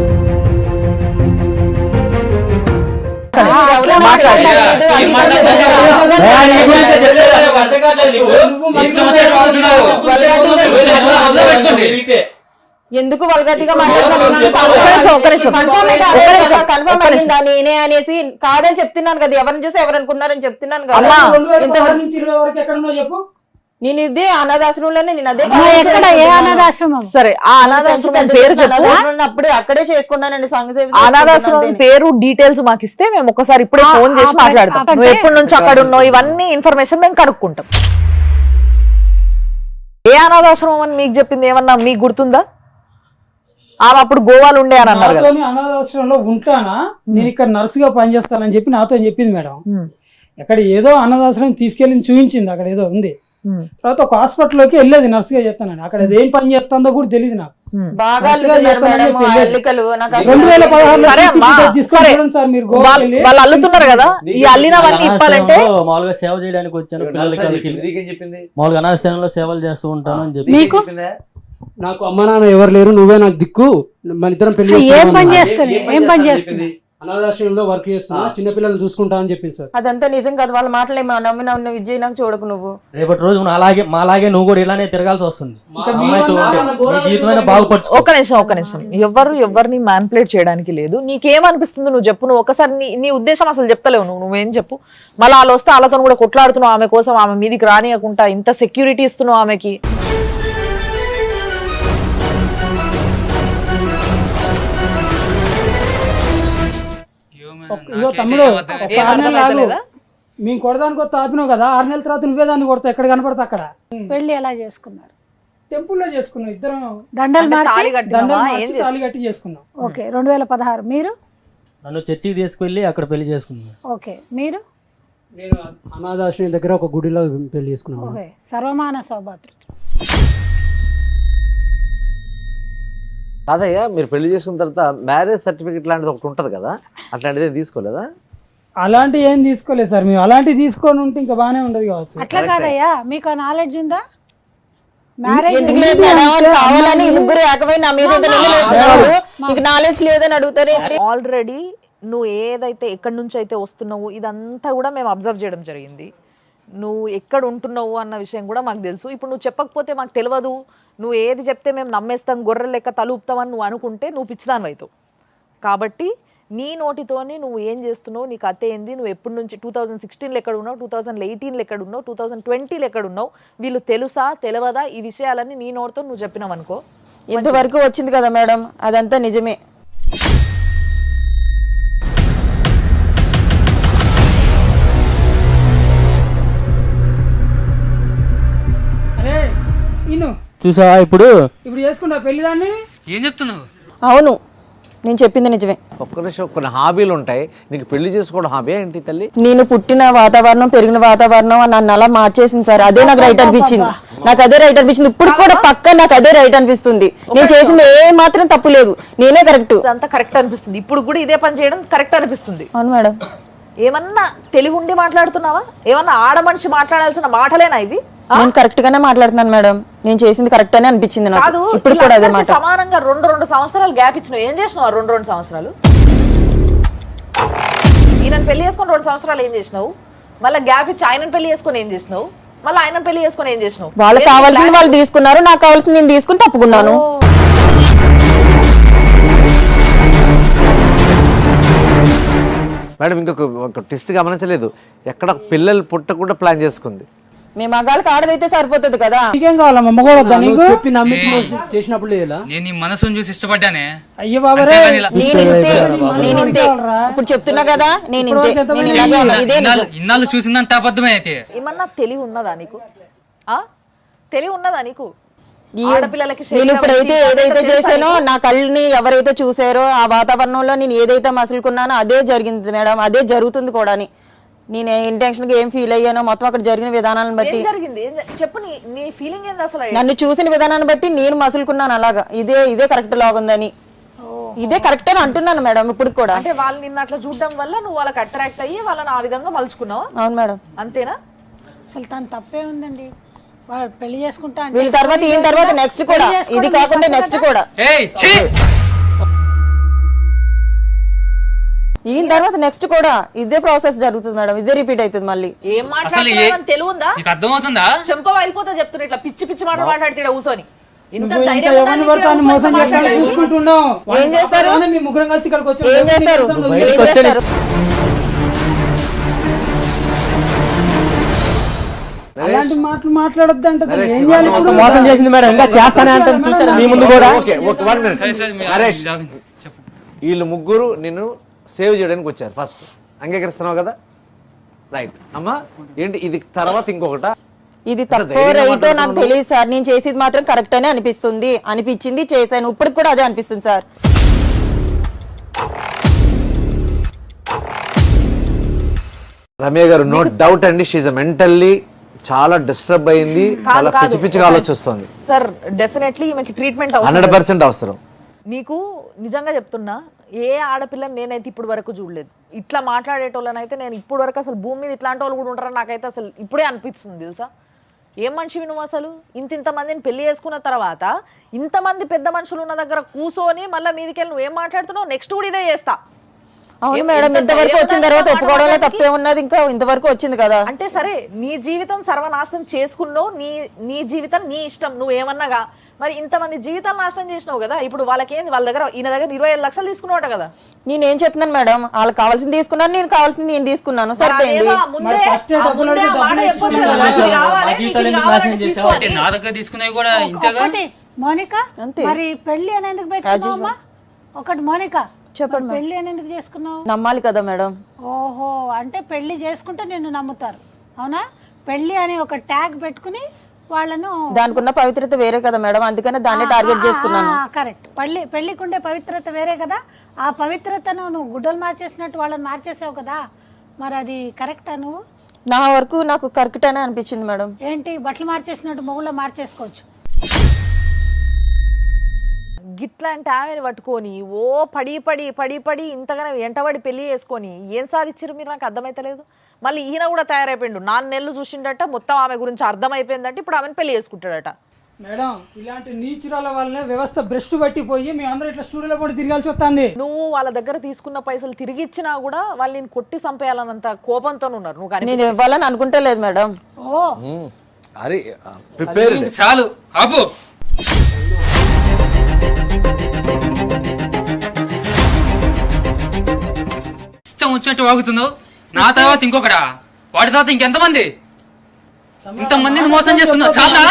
ఎందుకు వల్గట్టిగా మాట్లాడతాను? నేనే అనేసి కాదని చెప్తున్నాను కదా, ఎవరిని చూసి ఎవరు అనుకున్నారని చెప్తున్నాను కదా. చెప్పు, నేను ఇదే అనాథాశ్రమంలోనే నేను అదే సరే. ఆ అనాథాశ్రమం పేరు అప్పుడు అక్కడే చేసుకున్నానండి సంఘ సేవ. అనాథాశ్రమం పేరు డీటెయిల్స్ మాకు ఇస్తే మేము ఒకసారి ఇప్పుడే ఫోన్ చేసి మాట్లాడతాం. నువ్వు ఎప్పటి నుంచి అక్కడ ఉన్నావు ఇవన్నీ ఇన్ఫర్మేషన్ మేము కనుక్కుంటాం. ఏ అనాథాశ్రమం అని మీకు చెప్పింది ఏమన్నా మీకు గుర్తుందా? ఆమె అప్పుడు గోవాలో ఉండే అని అన్నారు. అనాథాశ్రమంలో ఉంటానా, నేను ఇక్కడ నర్సుగా పనిచేస్తానని చెప్పి నాతో చెప్పింది మేడం. అక్కడ ఏదో అనాథాశ్రమం తీసుకెళ్ళి చూపించింది, అక్కడ ఏదో ఉంది. తర్వాత ఒక హాస్పిటల్లోకి వెళ్ళేది నర్సుగా చేస్తానని. అక్కడ ఏం పని చేస్తుందో కూడా తెలియదు నాకు. వాళ్ళు అల్లుతున్నారు కదా, ఈ అల్లినవన్నీ ఇప్పాలంటే మామూలుగా సేవ చేయడానికి వచ్చాను పిల్లలకి. మామూలుగా అనాథాశ్రమంలో సేవలు చేస్తూ ఉంటాను అని చెప్పి. మీకు నాకు అమ్మ నాన్న ఎవరు లేరు, నువ్వే నాకు దిక్కు, మన ఇద్దరం పెళ్లి ఏం పని చేస్తుంది? అనాథాశ్రమంలో వర్క్ చేస్తున్నా, చిన్నపిల్లలు చూసుకుంటా అని చెప్పింది సార్. అదంతా నిజం కాదు, వాళ్ళ మాటలేమో నమ్మిన విజయ్ నాకు చూడకు నువ్వు. రేపటి రోజు మాలాగే నువ్వు కూడా ఇలానే తిరగాల్సి వస్తుంది. ఒక్క నిమిషం. ఎవరిని మ్యానిపులేట్ చేయడానికి లేదు. నీకేమనిపిస్తుంది నువ్వు చెప్పు. నువ్వు ఒకసారి నీ ఉద్దేశం అసలు చెప్తలేవు. నువ్వేం చెప్పు. మళ్ళీ వాళ్ళు వస్తే వాళ్ళతో కూడా కొట్లాడుతున్నావు ఆమె కోసం, ఆమె మీదికి రానియకుండా ఇంత సెక్యూరిటీ ఇస్తున్నావు ఆమెకి. తమ్ముడు, మేము కొడదానికి వస్తే ఆపినావు కదా, 6 నెలల తర్వాత నువ్వే దాన్ని కొడతావు ఎక్కడ కనపడతా అక్కడ. పెళ్లి ఎలా చేసుకున్నారు? టెంపుల్లో చేసుకున్నాం ఇద్దరం, దండలు తాళి కట్టి చేసుకున్నాం. ఓకే, 2016. మీరు? నన్ను చర్చికి తీసుకెళ్ళి అక్కడ పెళ్లి చేసుకున్నాను. ఓకే, మీరు? నేను అనాథాశ్రమం దగ్గర ఒక గుడిలో పెళ్లి చేసుకున్నాను. ఓకే, సర్వమాన సౌభాతృత్వం. కాదయ్యా, మీరు పెళ్లి చేసుకున్న తర్వాత మ్యారేజ్ సర్టిఫికెట్ లాంటిది ఒకటి ఉంటుంది కదా, అట్లాంటిది తీసుకోలేదా? అలాంటి ఏం తీసుకోలేదు సార్ మేము. అలాంటివి తీసుకొని ఉంటే ఇంకా బాగానే ఉండదు కావచ్చు. అట్లా కాదయ్యా, మీకు నాలెడ్జ్ ఉందా? ముగ్గురు ఏకమై నా మీద నాలెడ్జ్ లేదని అడుగుతారు. ఆల్రెడీ నువ్వు ఏదైతే ఎక్కడి నుంచి అయితే వస్తున్నావు ఇదంతా కూడా మేము అబ్జర్వ్ చేయడం జరిగింది. నువ్వు ఎక్కడ ఉంటున్నావు అన్న విషయం కూడా మాకు తెలుసు. ఇప్పుడు నువ్వు చెప్పకపోతే మాకు తెలియదు, నువ్వు ఏది చెప్తే మేము నమ్మేస్తాం, గొర్రెల లెక్క తలుపుతామని నువ్వు అనుకుంటే నువ్వు పిచ్చిదాని అవుతావు. కాబట్టి నీ నోటితోని నువ్వు ఏం చేస్తున్నావు, నీ కథ ఏంది, నువ్వు ఎప్పటి నుంచి 2016లో ఎక్కడ ఉన్నావు, 2018లో ఎక్కడ ఉన్నావు, 2020లో ఎక్కడ ఉన్నావు, వీళ్ళు తెలుసా తెలియదా, ఈ విషయాలన్నీ నీ నోటితో నువ్వు చెప్పినావు అనుకో. ఇంతవరకు వచ్చింది కదా మేడం, అదంతా నిజమే. చూసా ఇప్పుడు చేసుకుంటా పెళ్లిదాన్ని. ఏం చెప్తున్నావు? అవును, నేను చెప్పింది నిజమే. ఒక్క నిమిషం, కొన్ని హాబీలు ఉంటాయి, నీకు పెళ్లి చేసుకోవడం హాబీ ఏంటి తల్లి? నేను పుట్టిన వాతావరణం, పెరిగిన వాతావరణం నన్ను అలా మార్చేసింది సార్. అదే నాకు రైట్ అనిపించింది. ఇప్పుడు కూడా పక్క నాకు అదే రైట్ అనిపిస్తుంది. నేను చేసింది ఏ మాత్రం తప్పు లేదు, నేనే కరెక్ట్. అంతా కరెక్ట్ అనిపిస్తుంది. ఇప్పుడు కూడా ఇదే పని చేయడం కరెక్ట్ అనిపిస్తుంది. అవును మేడం. ఏమన్నా తెలుగు ఉండి మాట్లాడుతున్నావా? ఏమన్నా ఆడ మనిషి మాట్లాడాల్సిన మాటలేనా ఇవి? నేను కరెక్ట్ గానే మాట్లాడుతున్నాను మేడం. నేను చేసింది కరెక్ట్ అని అనిపించింది నాకు. ఇప్పుడు కూడా అదే మాట. సమానంగా 2 సంవత్సరాలు గ్యాప్ ఇచ్చినావు. ఏం చేసినావు 2 సంవత్సరాలు? ఈయనను పెళ్లి చేసుకొని 2 సంవత్సరాలు ఏం చేసినావు? మళ్ళీ గ్యాప్ ఇచ్చి ఆయనను పెళ్లి చేసుకొని ఏం చేసినావు? మళ్ళీ ఆయన పెళ్లి చేసుకొని ఏం చేసినావు? వాళ్ళకి కావాల్సింది వాళ్ళు తీసుకున్నారు, నాకు కావాల్సింది నేను తీసుకుని తప్పుకున్నాను. మేడం ఇంకొక ట్విస్ట్ గమనించలేదు, ఎక్కడ పిల్లలు పుట్టకుండా ప్లాన్ చేసుకుంది. మీ మగాళ్ళకి ఆడదైతే సరిపోతుంది కదా. నీకేం కావాలా మమ్మగోడు వద్దా నీకు? చెప్పి నమ్మించి చేసినప్పుడు లేదా? నేను ఈ మనసును చూసి ఇష్టపడ్డానే. అయ్యో బాబరే, నేనింతే ఇప్పుడు చెప్తున్నా కదా, నేను ఇలాగే ఉన్నా. ఇదే నిజం. ఇన్నాళ్ళు చూసిందంత అబద్ధమే అయితే. ఏమన్నా తెలివి ఉన్నదా నీకు? తెలివి ఉన్నదా నీకు? నేను ఇప్పుడైతే ఏదైతే చేశానో, నా కళ్ళని ఎవరైతే చూసారో ఆ వాతావరణంలో నేను ఏదైతే మసులుకున్నానో అదే జరిగింది మేడం, అదే జరుగుతుంది కూడా. నేను ఇంటెన్షన్ గా ఏం ఫీల్ అయ్యానో మొత్తం అక్కడ జరిగిన విధానాలను బట్టి చెప్పు, నీ ఫీలింగ్ ఏంది అసలు? నన్ను చూసిన విధానాన్ని బట్టి నేను మసులుకున్నాను అలాగా. ఇదే కరెక్ట్ లాగుందని, ఇదే కరెక్ట్ అని అంటున్నాను మేడం ఇప్పుడు కూడా. అంటే వాళ్ళు నిన్న అట్లా చూడడం వల్ల నువ్వు వాళ్ళకి అట్రాక్ట్ అయ్యి వాళ్ళని ఆ విధంగా మలుచుకున్నావా? అవును మేడం. అంతేనా? అసలు తను తప్పే ఉందండి. వాళ్ళు పెళ్లి చేసుకుంటా అంటే వీళ్ళ తర్వాత ఈయన తర్వాత నెక్స్ట్ కూడా, ఇది కాకుండా నెక్స్ట్ కూడా, ఈయన తర్వాత నెక్స్ట్ కూడా ఇదే ప్రాసెస్ జరుగుతుంది మేడం, ఇదే రిపీట్ అవుతుంది మళ్ళీ. ఏం మాట్లాడుతున్నావు తెలివి ఉందా? అర్థమవుతుందా? చెంప అయిపోతా చెప్తున్నా, ఇట్లా పిచ్చి పిచ్చి మాట మాట్లాడితే కూర్చొని. ఏం చేస్తారు? మీ ముగ్గురం కలిసి ఇక్కడికి వచ్చి ఏం చేస్తారు? ఏం చేస్తారు? అలాంటి మాటలు మాట్లాడొద్దంటే ఏం చేయాలి ఇప్పుడు? మోసం చేసింది మేడం, ఇంకా చేస్తానే అంటాను. చూసారు మీ ముందు కూడా. నరేష్, వీళ్ళు ముగ్గురు నిన్ను సేవ్ చేయడానికి వచ్చారు. ఫస్ట్ అంగీకరిస్తున్నావు కదా? రైట్ అమ్మా. ఏంటి ఇది తర్వాత ఇంకొకట? ఇది తప్పో రైటో నాకు తెలియదు సార్, నేను చేసేది మాత్రం కరెక్ట్ అనే అనిపించింది, చేశాను. ఇప్పటికి కూడా అదే అనిపిస్తుంది సార్. రమ్య గారు నో డౌట్ అండి, షీఈ్ మెంటల్లీ చాలా డిస్టర్బ్ అయింది, చాలా పిచ్చి పిచ్చిగా ఆలోచిస్తుంది. సార్ డెఫినెట్లీ ఈమెకి ట్రీట్మెంట్ 100% అవసరం. నీకు నిజంగా చెప్తున్నా, ఏ ఆడపిల్లని నేనైతే ఇప్పుడు వరకు చూడలేదు. ఇట్లా మాట్లాడేటోళ్ళనైతే నేను ఇప్పుడు వరకు అసలు భూమి మీద ఇట్లాంటి వాళ్ళు కూడా ఉంటారని నాకైతే అసలు ఇప్పుడే అనిపిస్తుంది తెలుసా. ఏం మనిషివి నువ్వు అసలు? ఇంతమందిని పెళ్లి చేసుకున్న తర్వాత ఇంతమంది పెద్ద మనుషులు ఉన్న దగ్గర కూర్చొని మళ్ళీ మీదికెళ్ళి నువ్వు ఏం మాట్లాడుతున్నావు? నెక్స్ట్ కూడా ఇదే చేస్తా. అవును మేడం, ఇంతవరకు వచ్చిన తర్వాత ఒప్పుకోవడంలో తప్పే ఉన్నది, ఇంకా ఇంతవరకు వచ్చింది కదా. అంటే సరే, నీ జీవితం సర్వనాశనం చేసుకున్నావు, నీ జీవితం నీ ఇష్టం, నువ్వు ఏమన్నాగా. మరి ఇంతమంది జీవితాలు నాశనం చేసినావు కదా, ఇప్పుడు వాళ్ళకేంది? వాళ్ళ దగ్గర ఈయన దగ్గర 25 లక్షలు తీసుకున్నావు కదా. నేనేం చెప్తున్నాను మేడం, వాళ్ళకి కావాల్సింది తీసుకున్నారు, నేను కావాల్సింది నేను తీసుకున్నాను, సరిపోయింది. నా దగ్గర తీసుకునేవి కూడా ఇంతేగా. మోనిక, మరి పెళ్లి అని ఎందుకు పెట్టుకున్నావమ్మా? ఒకటి మోనిక చెప్పండి, పెళ్లి అని ఎందుకు చేసుకున్నావు? నమ్మాలి కదా మేడం. ఓహో, అంటే పెళ్లి చేసుకుంటే నిన్ను నమ్ముతారు, అవునా? పెళ్లి అని ఒక ట్యాగ్ పెట్టుకుని వాళ్ళను, దానికి ఉన్న పవిత్రత వేరే కదా మేడం, అందుకనే దాన్ని టార్గెట్ చేసుకున్నాను. కరెక్ట్. పెళ్లికుండే పవిత్రత వేరే కదా, ఆ పవిత్రతను నువ్వు గుడ్డలు మార్చేసినట్టు వాళ్ళని మార్చేసావు కదా. మరి అది కరెక్టా? నువ్వు నా వరకు నాకు కరెక్ట్ అనే అనిపించింది మేడం. ఏంటి బట్టలు మార్చేసినట్టు మొగుళ్ళ మార్చేసుకోవచ్చు? గిట్లాంటి ఆమెను పట్టుకొని పడి ఇంతగానో వెంటబడి పెళ్లి చేసుకొని ఏం సాధించారు మీరు? నాకు అర్థమైతలేదు. మళ్ళీ ఈయన కూడా తయారైపోయిండు, 4 నెలలు చూసిండట, మొత్తం ఆమె గురించి అర్థమైపోయిందంటే ఇప్పుడు ఆమెను పెళ్లి చేసుకుంటాడట. మేడం, ఇలాంటి నీచురాల వల్లనే వ్యవస్థ భ్రష్టు పట్టిపోయి మేమందరం ఇట్లా స్టూడియోలో పడి తిరగాల్సి వస్తుంది. నువ్వు వాళ్ళ దగ్గర తీసుకున్న పైసలు తిరిగి ఇచ్చినా కూడా వాళ్ళు నేను కొట్టి చంపేయాలన్నంత కోపంతో ఉన్నారు. నువ్వు కానీ నేను ఇవ్వాలని అనుకుంటలేదు మేడం. అరే ప్రిపేర్ చాలు ఆపు. ఇష్టం వచ్చినట్టు వాగుతుందో. నా తర్వాత ఇంకొకడా, వాడి తర్వాత ఇంకెంతమంది? ఇంతమందిని మోసం చేస్తున్నా చాలా.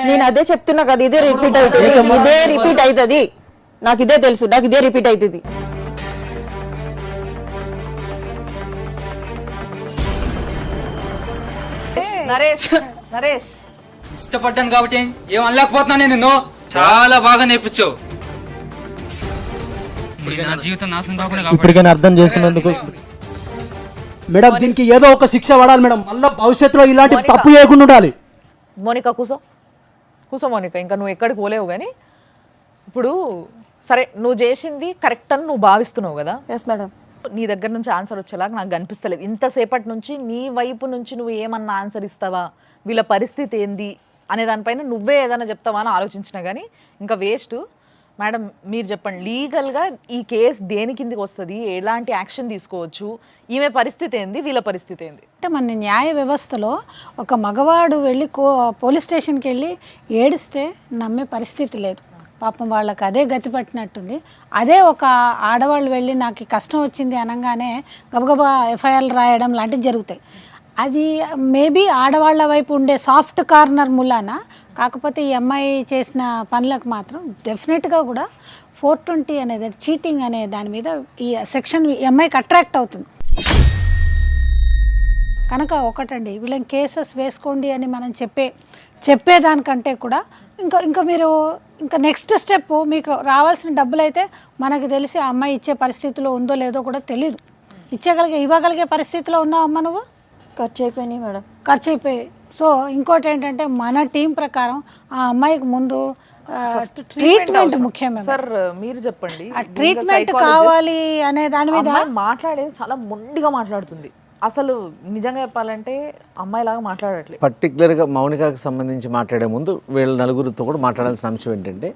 నేను అదే చెప్తున్నా కదా, ఇదే రిపీట్ అవుతుంది, నాకు ఇదే తెలుసు, నాకు ఇదే రిపీట్ అవుతుంది. నరేష్ ఇష్టపడ్డాను కాబట్టి ఏం అనలేకపోతున్నా నేను. చాలా బాగా నేర్పించావు. నా జీవితం నాశనం కాకుండా ఇప్పటికైనా అర్థం చేసుకున్నందుకు మేడం, దీనికి ఏదో ఒక శిక్ష పడాలి మేడం, మళ్ళీ భవిష్యత్తులో ఇలాంటి తప్పు చేయకుండా ఉండాలి. మోనిక కూసో మోనిక, ఇంకా నువ్వు ఎక్కడికి పోలేవు. కానీ ఇప్పుడు సరే, నువ్వు చేసింది కరెక్ట్ అని నువ్వు భావిస్తున్నావు కదా. Yes madam. నీ దగ్గర నుంచి ఆన్సర్ వచ్చేలాగా నాకు కనిపిస్తలేదు. ఇంతసేపటి నుంచి నీ వైపు నుంచి నువ్వు ఏమన్నా ఆన్సర్ ఇస్తావా, వీళ్ళ పరిస్థితి ఏంది అనే దానిపైన నువ్వే ఏదైనా చెప్తావా అని ఆలోచించినా కానీ ఇంకా వేస్ట్. మేడం మీరు చెప్పండి, లీగల్గా ఈ కేసు దేని కిందకి వస్తుంది, ఎలాంటి యాక్షన్ తీసుకోవచ్చు, ఈమె పరిస్థితి ఏంది, వీళ్ళ పరిస్థితి ఏంది? అంటే మన న్యాయ వ్యవస్థలో ఒక మగవాడు వెళ్ళి పోలీస్ స్టేషన్కి వెళ్ళి ఏడిస్తే నమ్మే పరిస్థితి లేదు. పాపం వాళ్ళకి అదే గతి పట్టినట్టుంది. అదే ఒక ఆడవాళ్ళు వెళ్ళి నాకు కష్టం వచ్చింది అనగానే గబగబా ఎఫ్ఐఆర్లు రాయడం లాంటివి జరుగుతాయి. అది మేబీ ఆడవాళ్ళ వైపు ఉండే సాఫ్ట్ కార్నర్ మూలాన. కాకపోతే ఈ అమ్మాయి చేసిన పనులకు మాత్రం డెఫినెట్గా కూడా 420 అనేది చీటింగ్ అనే దాని మీద ఈ సెక్షన్ ఈ అమ్మాయికి అట్రాక్ట్ అవుతుంది కనుక. ఒకటండి, వీళ్ళని కేసెస్ వేసుకోండి అని మనం చెప్పేదానికంటే కూడా ఇంకా మీరు ఇంకా నెక్స్ట్ స్టెప్ మీకు రావాల్సిన డబ్బులు అయితే మనకు తెలిసి ఆ అమ్మాయి ఇచ్చే పరిస్థితిలో ఉందో లేదో కూడా తెలియదు. ఇవ్వగలిగే పరిస్థితిలో ఉన్నావు అమ్మ నువ్వు? ఖర్చు అయిపోయినాయి మేడం, ఖర్చు అయిపోయాయి. సో ఇంకోటి ఏంటంటే మన టీం ప్రకారం ఆ అమ్మాయికి ముందు ట్రీట్మెంట్ ముఖ్యమే. సార్ మీరు చెప్పండి, ఆ ట్రీట్మెంట్ కావాలి అనే దాని మీద మాట్లాడేది చాలా మొండిగా మాట్లాడుతుంది. అసలు నిజంగా చెప్పాలంటే అమ్మాయిలాగా మాట్లాడట్లేదు. పర్టికులర్గా మౌనికకి సంబంధించి మాట్లాడే ముందు వీళ్ళ నలుగురితో కూడా మాట్లాడాల్సిన అంశం ఏంటంటే,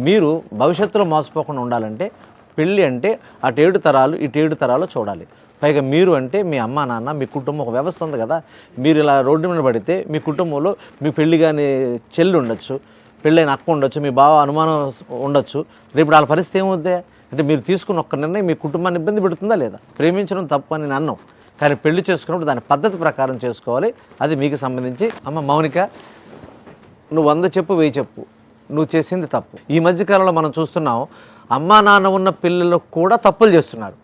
మీరు భవిష్యత్తులో మోసపోకుండా ఉండాలంటే పెళ్ళి అంటే అటు 7 తరాలు ఇటు 7 తరాలు చూడాలి. పైగా మీరు అంటే మీ అమ్మ నాన్న మీ కుటుంబం ఒక వ్యవస్థ ఉంది కదా. మీరు ఇలా రోడ్డు మీద పడితే మీ కుటుంబంలో మీ పెళ్ళి కానీ చెల్లి ఉండొచ్చు, పెళ్ళైన అక్క ఉండొచ్చు, మీ బావ అనుమానం ఉండొచ్చు. రేపు వాళ్ళ పరిస్థితి ఏమవుద్ది అంటే, మీరు తీసుకున్న ఒక్క నిర్ణయం మీ కుటుంబాన్ని ఇబ్బంది పెడుతుందా లేదా? ప్రేమించడం తప్పు అని నేను అన్నాం, కానీ పెళ్లి చేసుకున్నప్పుడు దాని పద్ధతి ప్రకారం చేసుకోవాలి. అది మీకు సంబంధించి. అమ్మ మౌనిక, నువ్వు 100 చెప్పు 1000 చెప్పు, నువ్వు చేసింది తప్పు. ఈ మధ్యకాలంలో మనం చూస్తున్నాం, అమ్మా నాన్న ఉన్న పిల్లలు కూడా తప్పులు చేస్తున్నారు.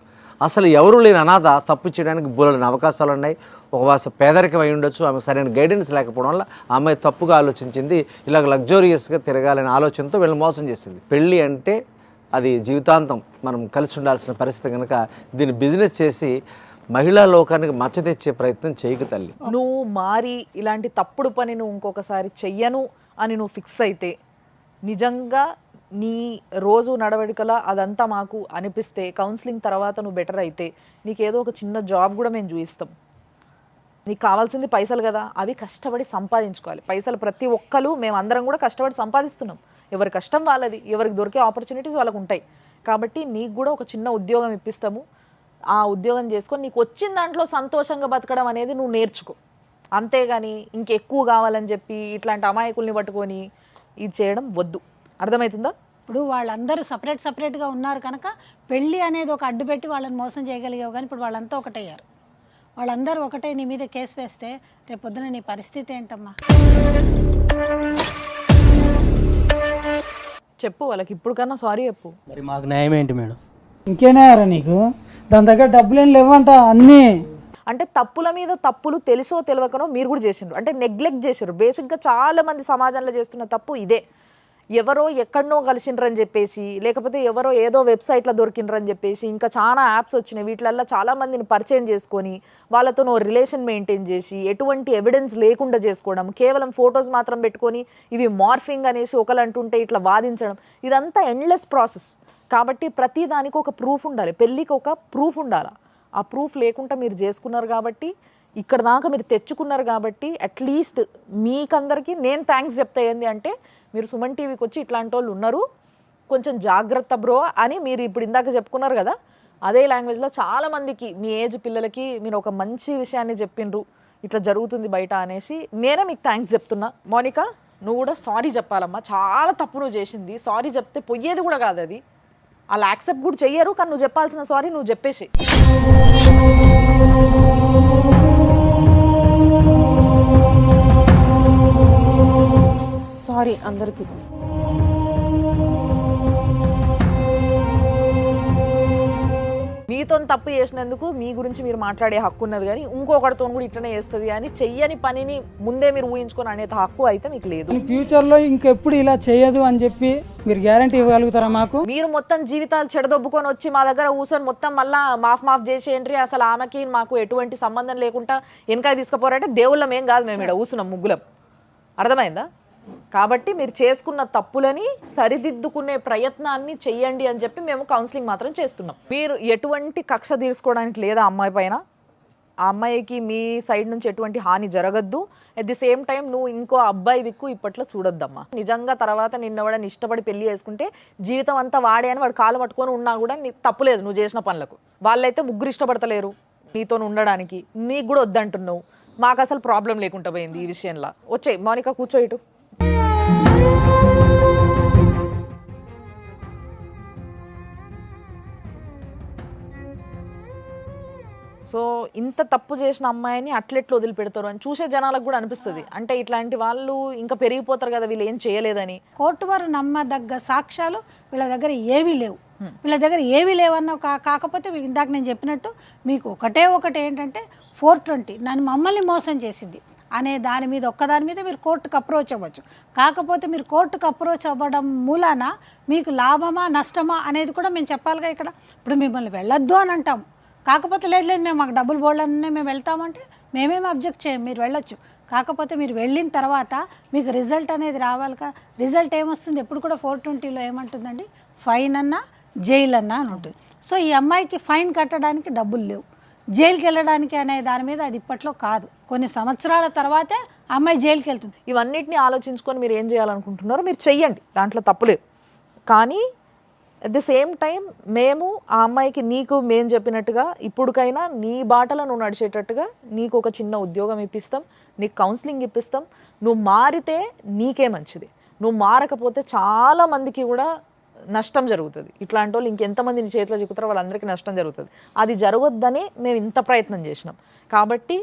అసలు ఎవరు లేని అనాథ తప్పు చేయడానికి బోలెడని అవకాశాలు ఉన్నాయి. ఒక పేదరికం అయి ఉండొచ్చు, ఆమె సరైన గైడెన్స్ లేకపోవడం వల్ల ఆ అమ్మాయి తప్పుగా ఆలోచించింది. ఇలాగ లగ్జూరియస్గా తిరగాలనే ఆలోచనతో వీళ్ళు మోసం చేసింది. పెళ్ళి అంటే అది జీవితాంతం మనం కలిసి ఉండాల్సిన పరిస్థితి కనుక దీన్ని బిజినెస్ చేసి మహిళా లోకానికి మచ్చ తెచ్చే ప్రయత్నం చేయకు తల్లి. నువ్వు మారి ఇలాంటి తప్పుడు పని నువ్వు ఇంకొకసారి చెయ్యను అని నువ్వు ఫిక్స్ అయితే, నిజంగా నీ రోజు నడవడికలా అదంతా మాకు అనిపిస్తే, కౌన్సిలింగ్ తర్వాత నువ్వు బెటర్ అయితే నీకేదో ఒక చిన్న జాబ్ కూడా మేము చూపిస్తాం. నీకు కావాల్సింది పైసలు కదా, అవి కష్టపడి సంపాదించుకోవాలి. పైసలు ప్రతి ఒక్కరు మేమందరం కూడా కష్టపడి సంపాదిస్తున్నాం. ఎవరి కష్టం వాళ్ళది, ఎవరికి దొరికే ఆపర్చునిటీస్ వాళ్ళకు ఉంటాయి. కాబట్టి నీకు కూడా ఒక చిన్న ఉద్యోగం ఇప్పిస్తాము. ఆ ఉద్యోగం చేసుకొని నీకు వచ్చిన దాంట్లో సంతోషంగా బతకడం అనేది నువ్వు నేర్చుకో. అంతేగాని ఇంకెక్కువ కావాలని చెప్పి ఇట్లాంటి అమాయకుల్ని పట్టుకొని ఇది చేయడం వద్దు. అర్థమవుతుందా? ఇప్పుడు వాళ్ళందరూ సపరేట్గా ఉన్నారు కనుక పెళ్ళి అనేది ఒక అడ్డు పెట్టి వాళ్ళని మోసం చేయగలిగావు. కానీ ఇప్పుడు వాళ్ళంతా ఒకటయ్యారు. వాళ్ళందరూ ఒకటే నీ మీద కేసు వేస్తే రేపొద్దున నీ పరిస్థితి ఏంటమ్మా? చెప్పు వాళ్ళకి ఇప్పుడు కన్నా సారీ చెప్పు. మరి మాకు న్యాయం ఏంటి మేడం? ఇంకేనారా నీకు? దాని దగ్గర డబ్బులు ఏం లేవంట అన్నీ. అంటే తప్పుల మీద తప్పులు తెలుసో తెలియకనో మీరు కూడా చేసిండ్రు, అంటే నెగ్లెక్ట్ చేసారు. బేసిక్గా చాలా మంది సమాజంలో చేస్తున్న తప్పు ఇదే. ఎవరో ఎక్కడనో కలిసిండ్రని చెప్పేసి, లేకపోతే ఎవరో ఏదో వెబ్సైట్లో దొరికిండ్రని చెప్పేసి, ఇంకా చాలా యాప్స్ వచ్చినాయి, వీటిలల్లో చాలామందిని పరిచయం చేసుకొని వాళ్ళతో రిలేషన్ మెయింటైన్ చేసి ఎటువంటి ఎవిడెన్స్ లేకుండా చేసుకోవడం, కేవలం ఫొటోస్ మాత్రం పెట్టుకొని ఇవి మార్ఫింగ్ అనేసి ఒకరు అంటుంటే ఇట్లా వాదించడం, ఇదంతా ఎండ్లెస్ ప్రాసెస్. కాబట్టి ప్రతి దానికి ఒక ప్రూఫ్ ఉండాలి. పెళ్ళికి ఒక ప్రూఫ్ ఉండాలి. ఆ ప్రూఫ్ లేకుండా మీరు చేసుకున్నారు కాబట్టి, ఇక్కడ దాకా మీరు తెచ్చుకున్నారు కాబట్టి, అట్లీస్ట్ మీకందరికీ నేను థ్యాంక్స్ చెప్తా. ఏంది అంటే, మీరు సుమన్ టీవీకి వచ్చి ఇట్లాంటి వాళ్ళు ఉన్నారు, కొంచెం జాగ్రత్త బ్రో అని మీరు ఇప్పుడు ఇందాక చెప్పుకున్నారు కదా, అదే లాంగ్వేజ్లో చాలామందికి మీ ఏజ్ పిల్లలకి మీరు ఒక మంచి విషయాన్ని చెప్పిండ్రు, ఇట్లా జరుగుతుంది బయట అనేసి నేనే మీకు థ్యాంక్స్ చెప్తున్నా. మౌనిక, నువ్వు కూడా సారీ చెప్పాలమ్మా. చాలా తప్పు నువ్వు చేసింది. సారీ చెప్తే పోయేది కూడా కాదు అది. అలా యాక్సెప్ట్ కూడా చెయ్యరు, కానీ నువ్వు చెప్పాల్సిన సారీ నువ్వు చెప్పేసి. సారీ అందరికీ. మీతో తప్పు చేసినందుకు మీ గురించి మీరు మాట్లాడే హక్కు ఉన్నది, కానీ ఇంకొకటితో కూడా ఇట్లనే చేస్తుంది అని చెయ్యని పనిని ముందే మీరు ఊహించుకొని అనే హక్కు అయితే మీకు లేదు. ఫ్యూచర్లో ఇంకెప్పుడు ఇలా చేయదు అని చెప్పి మీరు గ్యారంటీ ఇవ్వగలుగుతారా మాకు? మీరు మొత్తం జీవితాలు చెడదొబ్బుకొని వచ్చి మా దగ్గర కూర్చొని మొత్తం మళ్ళీ మాఫ్ చేసేయండి, అసలు ఆమెకి మాకు ఎటువంటి సంబంధం లేకుండా వెనకాయ తీసుకుపోరంటే దేవుళ్ళం ఏం కాదు, మేము ఇక్కడ కూర్చున్నాం ముగ్గులం. అర్థమైందా? కాబట్టి మీరు చేసుకున్న తప్పులని సరిదిద్దుకునే ప్రయత్నాన్ని చెయ్యండి అని చెప్పి మేము కౌన్సిలింగ్ మాత్రం చేస్తున్నాం. మీరు ఎటువంటి కక్ష తీర్చుకోవడానికి లేదా అమ్మాయి పైన, ఆ అమ్మాయికి మీ సైడ్ నుంచి ఎటువంటి హాని జరగద్దు. అట్ ది సేమ్ టైం నువ్వు ఇంకో అబ్బాయి దిక్కు ఇప్పట్లో చూడొద్దమ్మా. నిజంగా తర్వాత నిన్నవాడని ఇష్టపడి పెళ్లి చేసుకుంటే జీవితం అంతా వాడే అని వాడు కాలు పట్టుకొని ఉన్నా కూడా నీకు తప్పులేదు నువ్వు చేసిన పనులకు. వాళ్ళైతే ముగ్గురు ఇష్టపడతలేరు నీతో ఉండడానికి, నీకు కూడా వద్దంటున్నావు. మాకు అసలు ప్రాబ్లం లేకుండా పోయింది ఈ విషయంలో. వచ్చే మౌనిక కూర్చో ఇటు. సో ఇంత తప్పు చేసిన అమ్మాయిని అట్లెట్లు వదిలిపెడతారు అని చూసే జనాలకు కూడా అనిపిస్తుంది. అంటే ఇట్లాంటి వాళ్ళు ఇంకా పెరిగిపోతారు కదా వీళ్ళు ఏం చేయలేదని. కోర్టు వారు నమ్మదగ్గ సాక్ష్యాలు వీళ్ళ దగ్గర ఏవీ లేవు. వీళ్ళ దగ్గర ఏవీ లేవన్న కాకపోతే ఇందాక నేను చెప్పినట్టు మీకు ఒకటి ఏంటంటే 420 నన్ను మమ్మల్ని మోసం చేసింది అనే దాని మీద ఒక్కదాని మీద మీరు కోర్టుకు అప్రోచ్ అవ్వచ్చు. కాకపోతే మీరు కోర్టుకు అప్రోచ్ అవ్వడం మూలాన మీకు లాభమా నష్టమా అనేది కూడా మేము చెప్పాలిగా. ఇక్కడ ఇప్పుడు మిమ్మల్ని వెళ్ళొద్దు అని అంటాం, కాకపోతే లేదు మేము మాకు డబ్బులు బోల్డనే మేము వెళ్తామంటే మేమేమి అబ్జెక్ట్ చేయం, మీరు వెళ్ళొచ్చు. కాకపోతే మీరు వెళ్ళిన తర్వాత మీకు రిజల్ట్ అనేది రావాలిగా. రిజల్ట్ ఏమొస్తుంది ఎప్పుడు కూడా 420లో ఏమంటుందండి, ఫైన్ అన్నా జైలు అన్నా అని ఉంటుంది. సో ఈ అమ్మాయికి ఫైన్ కట్టడానికి డబ్బులు లేవు, జైలుకి వెళ్ళడానికి అనే దాని మీద అది ఇప్పట్లో కాదు, కొన్ని సంవత్సరాల తర్వాతే అమ్మాయి జైలుకి వెళ్తుంది. ఇవన్నిటిని ఆలోచించుకొని మీరు ఏం చేయాలనుకుంటున్నారో మీరు చెయ్యండి, దాంట్లో తప్పులేదు. కానీ అట్ ది సేమ్ టైం మేము ఆ అమ్మాయికి నీకు మేము చెప్పినట్టుగా ఇప్పటికైనా నీ బాటలో నువ్వు నడిచేటట్టుగా నీకు ఒక చిన్న ఉద్యోగం ఇప్పిస్తాం, నీకు కౌన్సిలింగ్ ఇప్పిస్తాం. నువ్వు మారితే నీకే మంచిది, నువ్వు మారకపోతే చాలా మందికి కూడా నష్టం జరుగుతుంది. ఇట్లాంటి వాళ్ళు ఇంకెంతమంది నీ చేతిలో చిక్కుతారో వాళ్ళందరికీ నష్టం జరుగుతుంది. అది జరగొద్దని మేము ఇంత ప్రయత్నం చేసినాం. కాబట్టి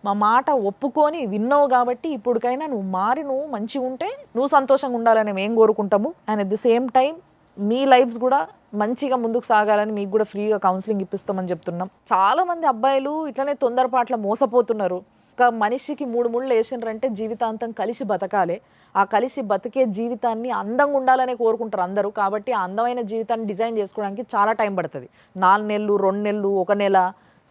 మా మాట ఒప్పుకొని విన్నావు కాబట్టి ఇప్పటికైనా నువ్వు మారి నువ్వు మంచిగా ఉంటే నువ్వు సంతోషంగా ఉండాలని మేము కోరుకుంటాము. And at the same time మీ లైఫ్స్ కూడా మంచిగా ముందుకు సాగాలని మీకు కూడా ఫ్రీగా కౌన్సిలింగ్ ఇప్పిస్తామని చెప్తున్నాం. చాలామంది అబ్బాయిలు ఇట్లనే తొందరపాట్ల మోసపోతున్నారు. ఒక మనిషికి 3 ముళ్ళు వేసినారంటే జీవితాంతం కలిసి బతకాలి. ఆ కలిసి బతికే జీవితాన్ని అందంగా ఉండాలనే కోరుకుంటారు అందరూ. కాబట్టి ఆ అందమైన జీవితాన్ని డిజైన్ చేసుకోవడానికి చాలా టైం పడుతుంది. 4 నెలలు, 2 నెలలు, 1 నెల,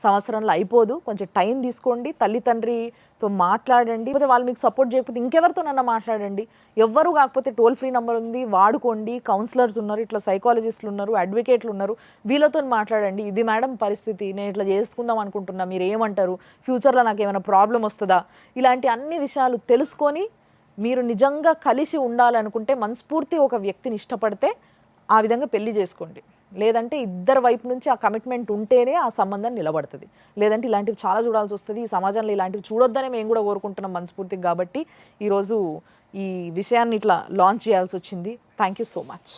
సంవత్సరంలో అయిపోదు. కొంచెం టైం తీసుకోండి, తల్లిదండ్రితో మాట్లాడండి. లేకపోతే వాళ్ళు మీకు సపోర్ట్ చేయకపోతే ఇంకెవరితోనన్నా మాట్లాడండి. ఎవ్వరు కాకపోతే టోల్ ఫ్రీ నెంబర్ ఉంది, వాడుకోండి. కౌన్సిలర్స్ ఉన్నారు, ఇట్లా సైకాలజిస్టులు ఉన్నారు, అడ్వకేట్లు ఉన్నారు, వీళ్ళతో మాట్లాడండి. ఇది మేడం పరిస్థితి, నేను ఇట్లా చేసుకుందాం అనుకుంటున్నా, మీరు ఏమంటారు, ఫ్యూచర్లో నాకు ఏమైనా ప్రాబ్లం వస్తుందా, ఇలాంటి అన్ని విషయాలు తెలుసుకొని మీరు నిజంగా కలిసి ఉండాలనుకుంటే మనస్ఫూర్తి ఒక వ్యక్తిని ఇష్టపడితే ఆ విధంగా పెళ్లి చేసుకోండి. లేదంటే ఇద్దరు వైపు నుంచి ఆ కమిట్మెంట్ ఉంటేనే ఆ సంబంధం నిలబడుతుంది. లేదంటే ఇలాంటివి చాలా చూడాల్సి వస్తుంది. ఈ సమాజంలో ఇలాంటివి చూడొద్దనే మేము కూడా కోరుకుంటున్నాం మనస్ఫూర్తిగా. కాబట్టి ఈరోజు ఈ విషయాన్ని ఇట్లా లాంచ్ చేయాల్సి వచ్చింది. Thank you so much.